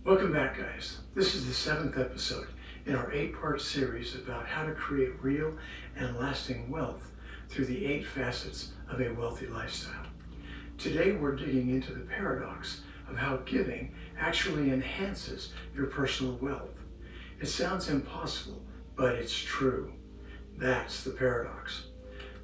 Welcome back, guys. This is the 7th episode in our 8-part series about how to create real and lasting wealth through the 8 facets of a wealthy lifestyle. Today we're digging into the paradox of how giving actually enhances your personal wealth. It sounds impossible, but it's true. That's the paradox.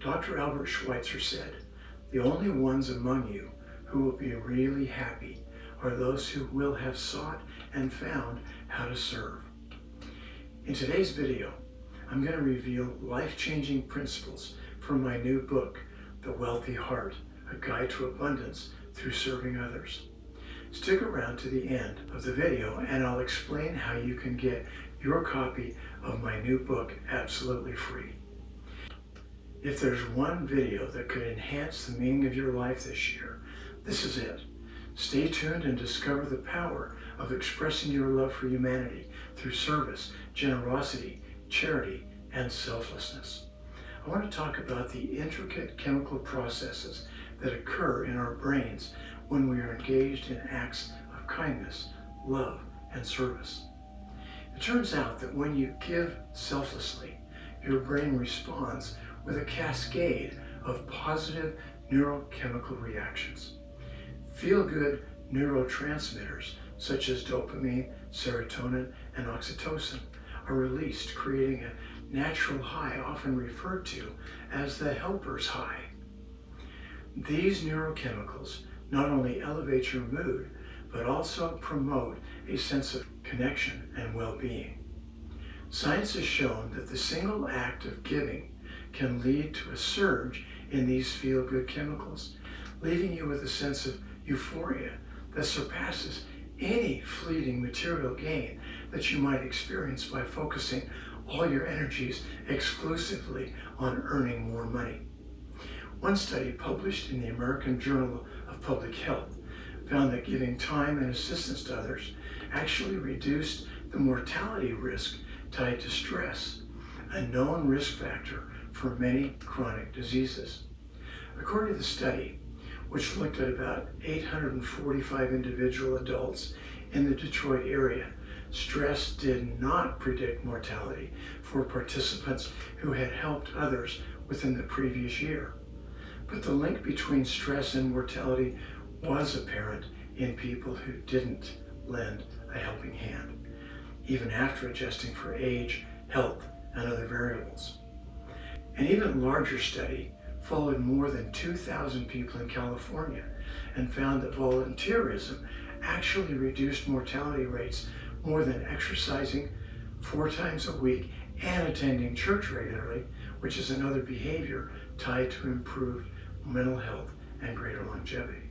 Dr. Albert Schweitzer said, "The only ones among you who will be really happy are those who will have sought and found how to serve." In today's video, I'm going to reveal life-changing principles from my new book, The Wealthy Heart, A Guide to Abundance Through Serving Others. Stick around to the end of the video and I'll explain how you can get your copy of my new book absolutely free. If there's one video that could enhance the meaning of your life this year, this is it. Stay tuned and discover the power of expressing your love for humanity through service, generosity, charity, and selflessness. I want to talk about the intricate chemical processes that occur in our brains when we are engaged in acts of kindness, love, and service. It turns out that when you give selflessly, your brain responds with a cascade of positive neurochemical reactions. Feel-good neurotransmitters such as dopamine, serotonin, and oxytocin are released, creating a natural high often referred to as the helper's high. These neurochemicals not only elevate your mood, but also promote a sense of connection and well-being. Science has shown that the single act of giving can lead to a surge in these feel-good chemicals, leaving you with a sense of euphoria that surpasses any fleeting material gain that you might experience by focusing all your energies exclusively on earning more money. One study published in the American Journal of Public Health found that giving time and assistance to others actually reduced the mortality risk tied to stress, a known risk factor for many chronic diseases. According to the study, which looked at about 845 individual adults in the Detroit area, stress did not predict mortality for participants who had helped others within the previous year. But the link between stress and mortality was apparent in people who didn't lend a helping hand, even after adjusting for age, health, and other variables. An even larger study followed more than 2,000 people in California and found that volunteerism actually reduced mortality rates more than exercising 4 times a week and attending church regularly, which is another behavior tied to improved mental health and greater longevity.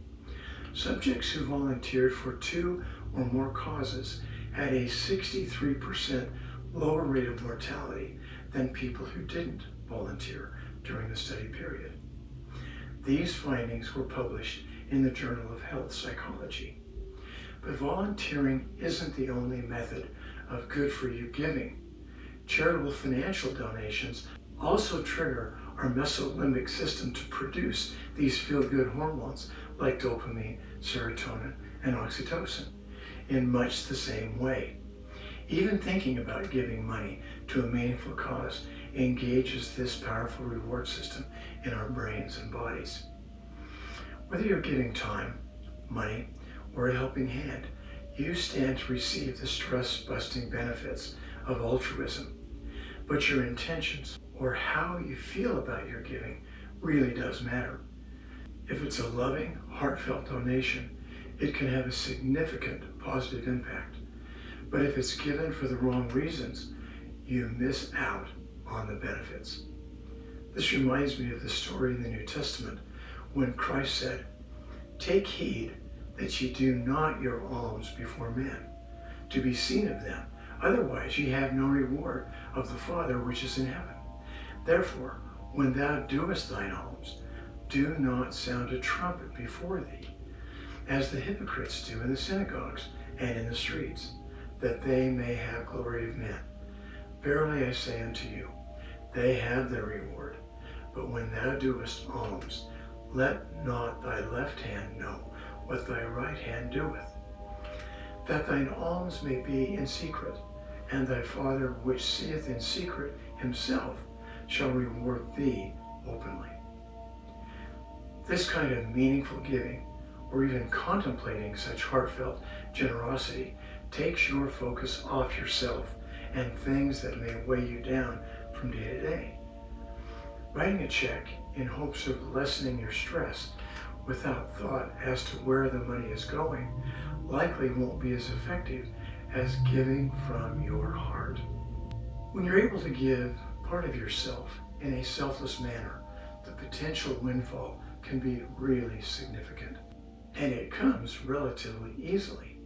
Subjects who volunteered for 2 or more causes had a 63% lower rate of mortality than people who didn't volunteer during the study period. These findings were published in the Journal of Health Psychology. But volunteering isn't the only method of good-for-you giving. Charitable financial donations also trigger our mesolimbic system to produce these feel-good hormones like dopamine, serotonin, and oxytocin in much the same way. Even thinking about giving money to a meaningful cause engages this powerful reward system in our brains and bodies. Whether you're giving time, money, or a helping hand, you stand to receive the stress-busting benefits of altruism. But your intentions, or how you feel about your giving, really does matter. If it's a loving, heartfelt donation, it can have a significant positive impact. But if it's given for the wrong reasons, you miss out on the benefits. This reminds me of the story in the New Testament when Christ said, "Take heed that ye do not your alms before men, to be seen of them, otherwise ye have no reward of the Father which is in heaven. Therefore, when thou doest thine alms, do not sound a trumpet before thee, as the hypocrites do in the synagogues and in the streets, that they may have glory of men. Verily I say unto you, they have their reward. But when thou doest alms, let not thy left hand know what thy right hand doeth, that thine alms may be in secret, and thy Father which seeth in secret himself shall reward thee openly. This kind of meaningful giving, or even contemplating such heartfelt generosity, takes your focus off yourself and things that may weigh you down from day to day. Writing a check in hopes of lessening your stress without thought as to where the money is going likely won't be as effective as giving from your heart. When you're able to give part of yourself in a selfless manner, the potential windfall can be really significant, and it comes relatively easily.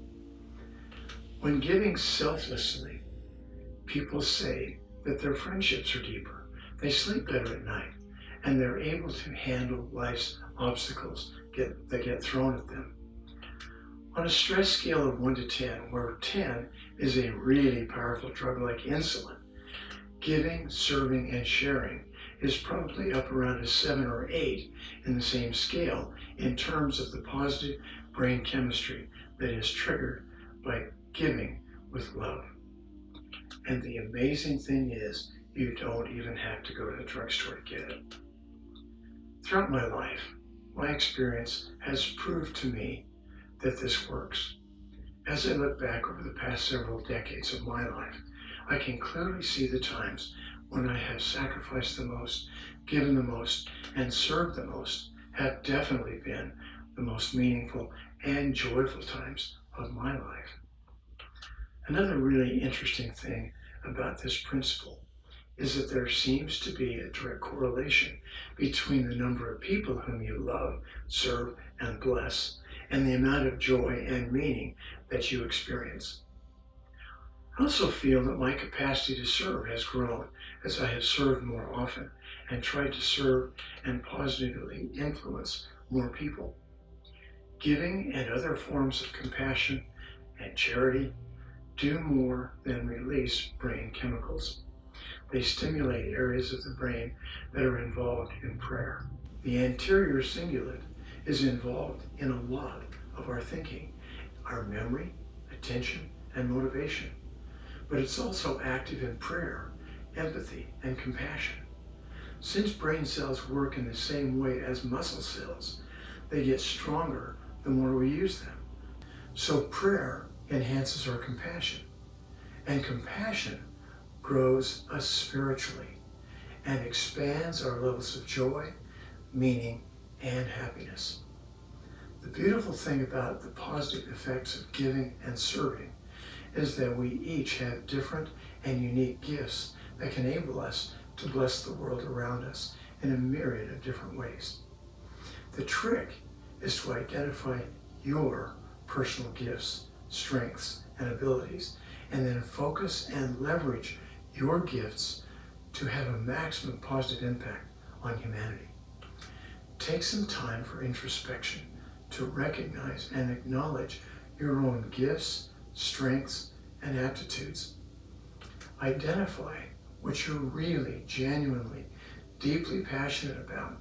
When giving selflessly, people say that their friendships are deeper, they sleep better at night, and they're able to handle life's obstacles that get thrown at them. On a stress scale of 1 to 10, where 10 is a really powerful drug like insulin, giving, serving, and sharing is probably up around a 7 or 8 in the same scale in terms of the positive brain chemistry that is triggered by giving with love. And the amazing thing is, you don't even have to go to the drugstore to get it. Throughout my life, my experience has proved to me that this works. As I look back over the past several decades of my life, I can clearly see the times when I have sacrificed the most, given the most, and served the most have definitely been the most meaningful and joyful times of my life. Another really interesting thing about this principle is that there seems to be a direct correlation between the number of people whom you love, serve, and bless, and the amount of joy and meaning that you experience. I also feel that my capacity to serve has grown as I have served more often and tried to serve and positively influence more people. Giving and other forms of compassion and charity do more than release brain chemicals. They stimulate areas of the brain that are involved in prayer. The anterior cingulate is involved in a lot of our thinking, our memory, attention, and motivation. But it's also active in prayer, empathy, and compassion. Since brain cells work in the same way as muscle cells, they get stronger the more we use them. So prayer enhances our compassion, and compassion grows us spiritually and expands our levels of joy, meaning, and happiness. The beautiful thing about the positive effects of giving and serving is that we each have different and unique gifts that can enable us to bless the world around us in a myriad of different ways. The trick is to identify your personal gifts, strengths, and abilities, and then focus and leverage your gifts to have a maximum positive impact on humanity. Take some time for introspection to recognize and acknowledge your own gifts, strengths, and aptitudes. Identify what you're really, genuinely, deeply passionate about.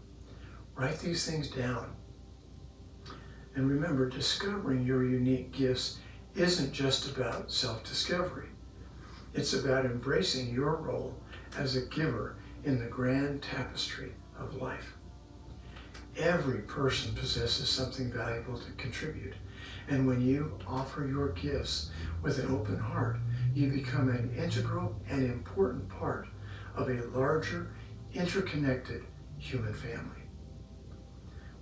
Write these things down. And remember, discovering your unique gifts isn't just about self-discovery. It's about embracing your role as a giver in the grand tapestry of life. Every person possesses something valuable to contribute, and when you offer your gifts with an open heart, you become an integral and important part of a larger, interconnected human family.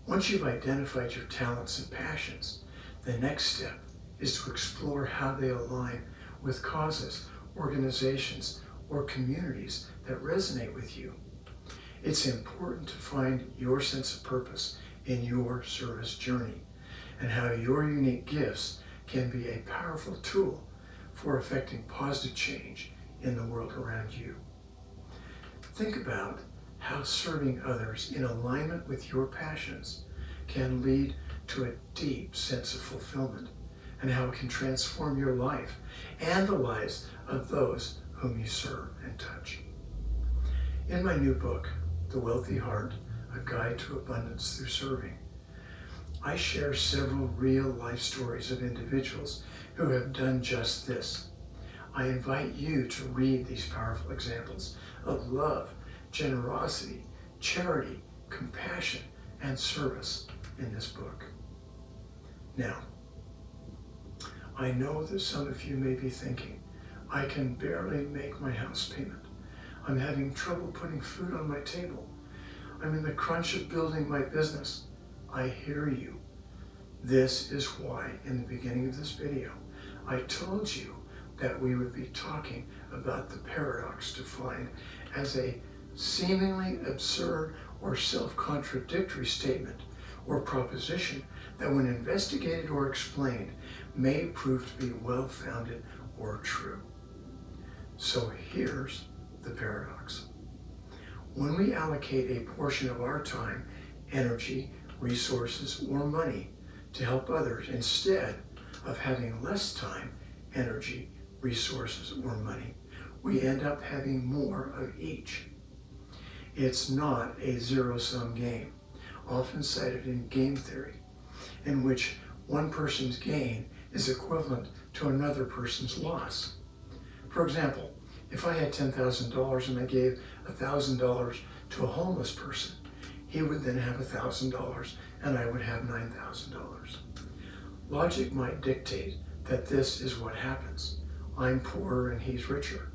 Once you've identified your talents and passions, the next step is to explore how they align with causes, organizations, or communities that resonate with you. It's important to find your sense of purpose in your service journey and how your unique gifts can be a powerful tool for effecting positive change in the world around you. Think about how serving others in alignment with your passions can lead to a deep sense of fulfillment and how it can transform your life and the lives of those whom you serve and touch. In my new book, The Wealthy Heart, A Guide to Abundance Through Serving, I share several real life stories of individuals who have done just this. I invite you to read these powerful examples of love, generosity, charity, compassion, and service in this book. Now, I know that some of you may be thinking, I can barely make my house payment. I'm having trouble putting food on my table. I'm in the crunch of building my business. I hear you. This is why in the beginning of this video, I told you that we would be talking about the paradox defined as a seemingly absurd or self-contradictory statement or proposition that when investigated or explained may prove to be well-founded or true. So here's the paradox. When we allocate a portion of our time, energy, resources, or money to help others instead of having less time, energy, resources, or money, we end up having more of each. It's not a zero-sum game, often cited in game theory, in which one person's gain is equivalent to another person's loss. For example, if I had $10,000 and I gave $1,000 to a homeless person, he would then have $1,000 and I would have $9,000. Logic might dictate that this is what happens. I'm poorer and he's richer.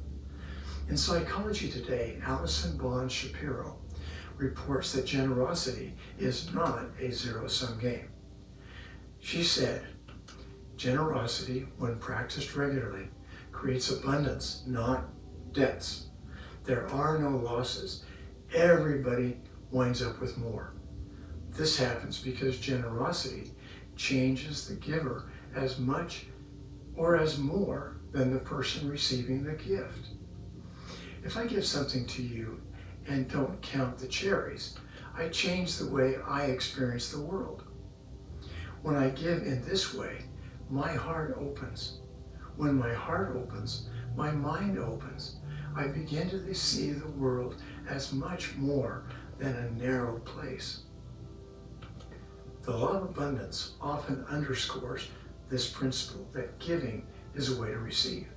In Psychology Today, Alison Bond Shapiro reports that generosity is not a zero-sum game. She said, generosity, when practiced regularly, creates abundance, not debts. There are no losses. Everybody winds up with more. This happens because generosity changes the giver as much or as more than the person receiving the gift. If I give something to you and don't count the cherries, I change the way I experience the world. When I give in this way, my heart opens. When my heart opens, my mind opens. I begin to see the world as much more than a narrow place. The law of abundance often underscores this principle that giving is a way to receive.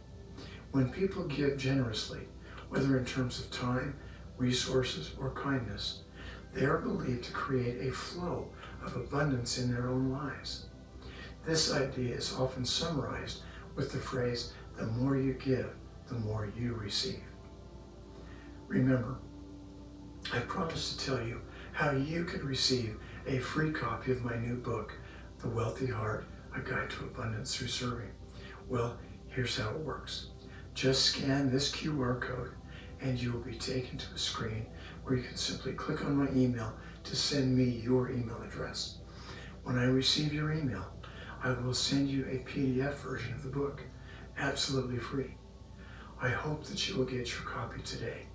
When people give generously, whether in terms of time, resources, or kindness, they are believed to create a flow of abundance in their own lives. This idea is often summarized with the phrase, the more you give, the more you receive. Remember, I promised to tell you how you could receive a free copy of my new book, The Wealthy Heart, A Guide to Abundance Through Serving. Well, here's how it works. Just scan this QR code and you will be taken to a screen where you can simply click on my email to send me your email address. When I receive your email, I will send you a PDF version of the book, absolutely free. I hope that you will get your copy today.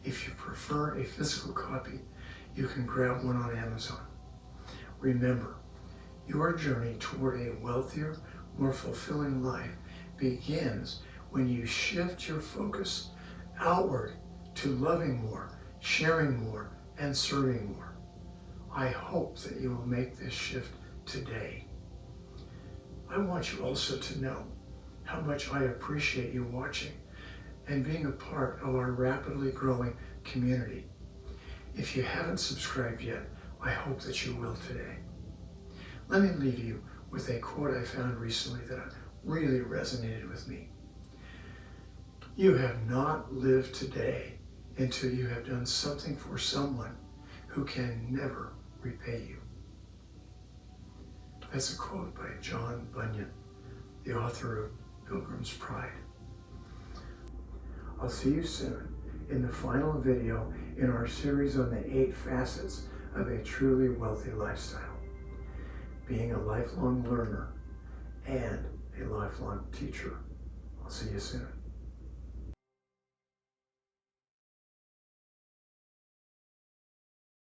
If you prefer a physical copy, you can grab one on Amazon. Remember, your journey toward a wealthier, more fulfilling life begins when you shift your focus outward to loving more, sharing more, and serving more. I hope that you will make this shift today. I want you also to know how much I appreciate you watching and being a part of our rapidly growing community. If you haven't subscribed yet, I hope that you will today. Let me leave you with a quote I found recently that really resonated with me. You have not lived today until you have done something for someone who can never repay you. That's a quote by John Bunyan, the author of Pilgrim's Pride. I'll see you soon in the final video in our series on the 8 facets of a truly wealthy lifestyle. Being a lifelong learner and a lifelong teacher. I'll see you soon.